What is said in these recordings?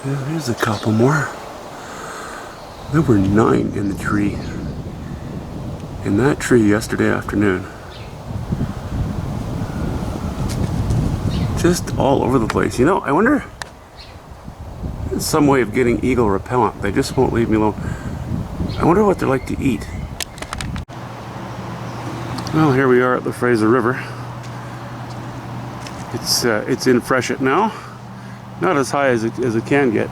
Yeah, there's a couple more. There were 9 in the tree. In that tree yesterday afternoon. Just all over the place. You know, I wonder, there's some way of getting eagle repellent. They just won't leave me alone. I wonder what they're like to eat. Well, here we are at the Fraser River. It's in freshet now. Not as high as it can get.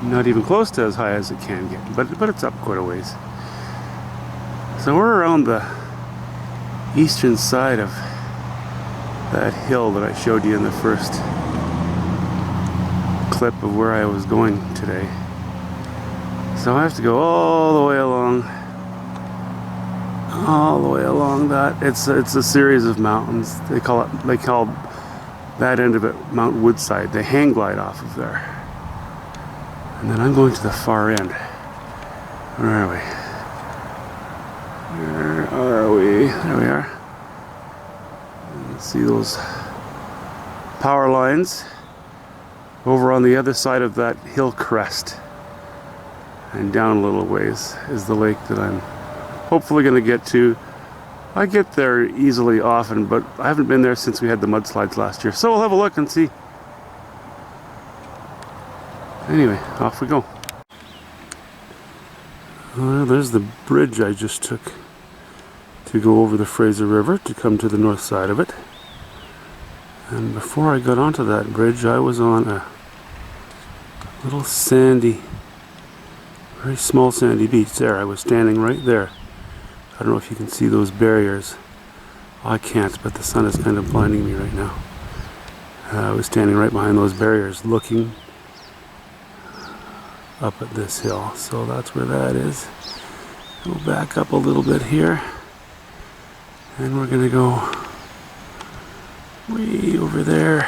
Not even close to as high as it can get. But it's up quite a ways. So we're around the eastern side of that hill that I showed you in the first clip of where I was going today. So I have to go all the way along that. It's a series of mountains. They call that end of it Mount Woodside. They hang glide off of there. And then I'm going to the far end. Where are we? Where are we? There we are. See those power lines over on the other side of that hill crest, and down a little ways is the lake that I'm hopefully going to get to. I get there easily often, but I haven't been there since we had the mudslides last year, so we'll have a look and see. Anyway, off we go. Well, there's the bridge I just took to go over the Fraser River to come to the north side of it. And before I got onto that bridge, I was on a little sandy, very small sandy beach there. I was standing right there. I don't know if you can see those barriers. I can't, but the sun is kind of blinding me right now. I was standing right behind those barriers looking up at this hill. So that's where that is. We'll back up a little bit here. And we're going to go way over there.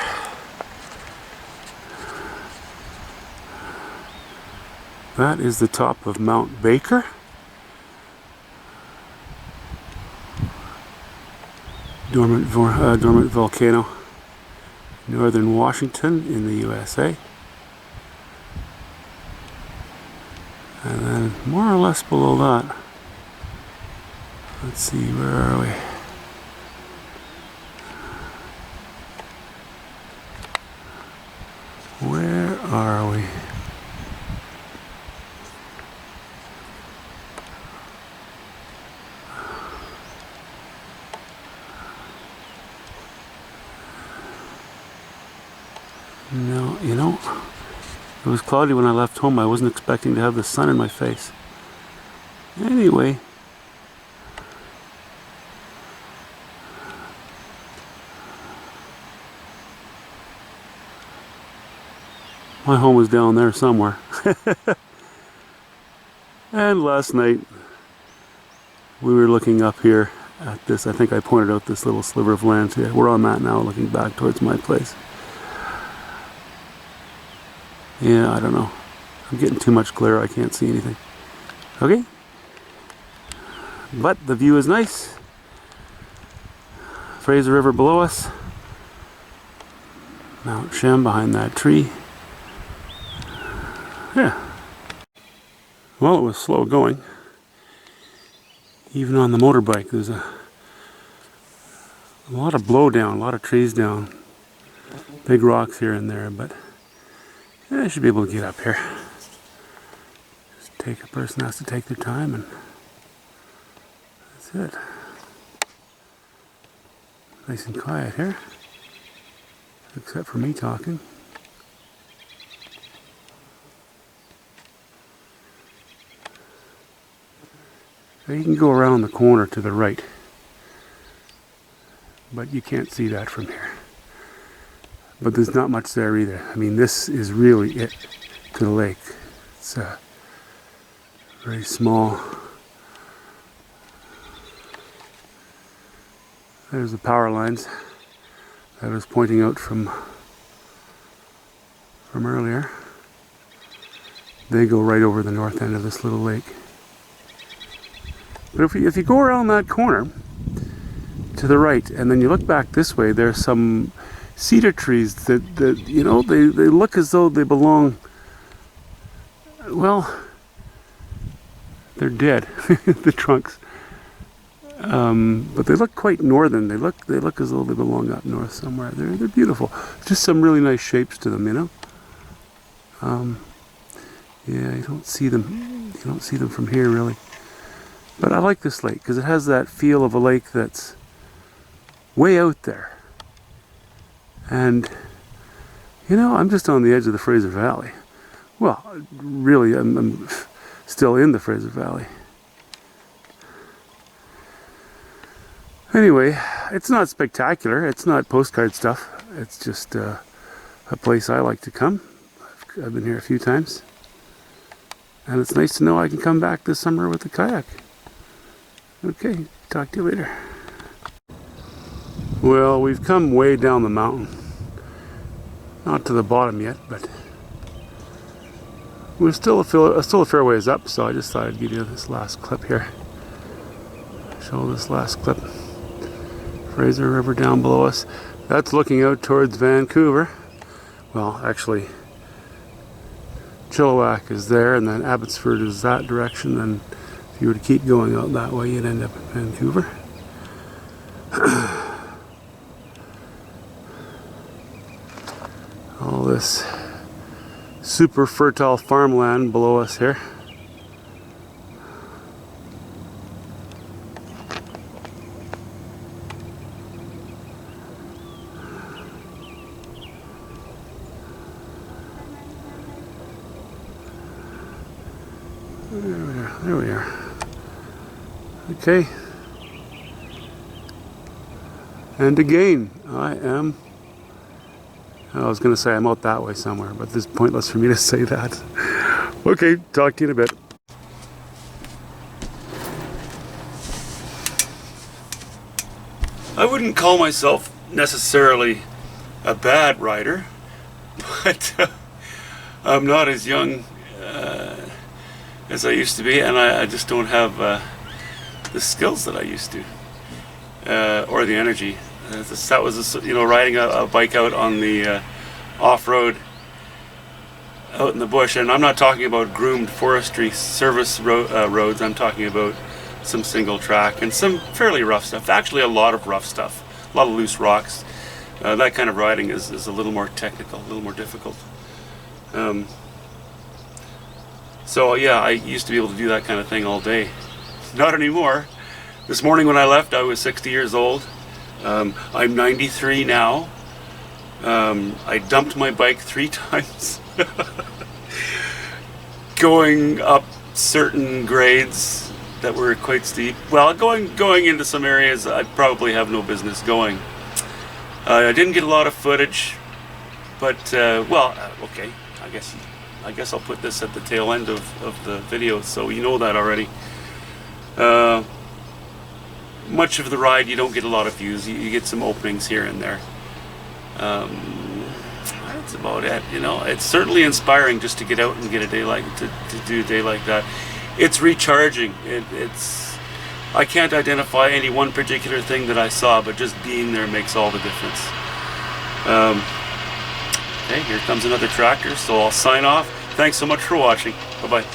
That is the top of Mount Baker. Dormant volcano, northern Washington in the USA. And then more or less below that, let's see, where are we? Where are we? No, you know, it was cloudy when I left home. I wasn't expecting to have the sun in my face. Anyway, my home was down there somewhere. And last night we were looking up here at this. I think I pointed out this little sliver of land here. We're on that now, looking back towards my place. Yeah, I don't know. I'm getting too much glare. I can't see anything. Okay. But the view is nice. Fraser River below us. Mount Shem behind that tree. Yeah. Well, it was slow going. Even on the motorbike, there's a lot of blow down, a lot of trees down. Big rocks here and there, but I should be able to get up here. Just a person has to take their time, and that's it. Nice and quiet here, except for me talking. So you can go around the corner to the right, but you can't see that from here. But there's not much there either. I mean, this is really it to the lake. It's very small. There's the power lines that I was pointing out from earlier. They go right over the north end of this little lake. But if you go around that corner to the right and then you look back this way, there's some cedar trees that you know, they look as though they belong. Well, they're dead, the trunks. But they look quite northern. They look as though they belong up north somewhere. They're beautiful. Just some really nice shapes to them, you know. Yeah, you don't see them. You don't see them from here really. But I like this lake because it has that feel of a lake that's way out there. And you know, I'm just on the edge of the Fraser Valley. Well, really, I'm still in the Fraser Valley. Anyway, it's not spectacular. It's not postcard stuff. It's just a place I like to come. I've been here a few times. And it's nice to know I can come back this summer with a kayak. Okay, talk to you later. Well, we've come way down the mountain. Not to the bottom yet, but we're still a fair ways up, so I just thought I'd give you this last clip here. Show this last clip. Fraser River down below us. That's looking out towards Vancouver. Well, actually, Chilliwack is there, and then Abbotsford is that direction. And if you were to keep going out that way, you'd end up in Vancouver. All this super fertile farmland below us here. There we are. Okay. And again, I was going to say I'm out that way somewhere, but it's pointless for me to say that. Okay, talk to you in a bit. I wouldn't call myself necessarily a bad rider, but I'm not as young as I used to be, and I just don't have the skills that I used to, or the energy. That was, you know, riding a bike out on the off-road out in the bush, and I'm not talking about groomed forestry service roads. I'm talking about some single track and some fairly rough stuff. Actually, a lot of rough stuff, a lot of loose rocks. That kind of riding is a little more technical, a little more difficult. So yeah, I used to be able to do that kind of thing all day. Not anymore. This morning when I left, I was 60 years old. I'm 93 now. I dumped my bike 3 times. Going up certain grades that were quite steep. Well, going into some areas I probably have no business going. I didn't get a lot of footage, but well, okay, I guess I'll put this at the tail end of the video, so you know that already. Much of the ride you don't get a lot of views. You get some openings here and there. That's about it. You know, it's certainly inspiring just to get out and get a day like to do a day like that. It's recharging. It's I can't identify any one particular thing that I saw, but just being there makes all the difference. Okay, here comes another tractor, so I'll sign off. Thanks so much for watching. Bye-bye.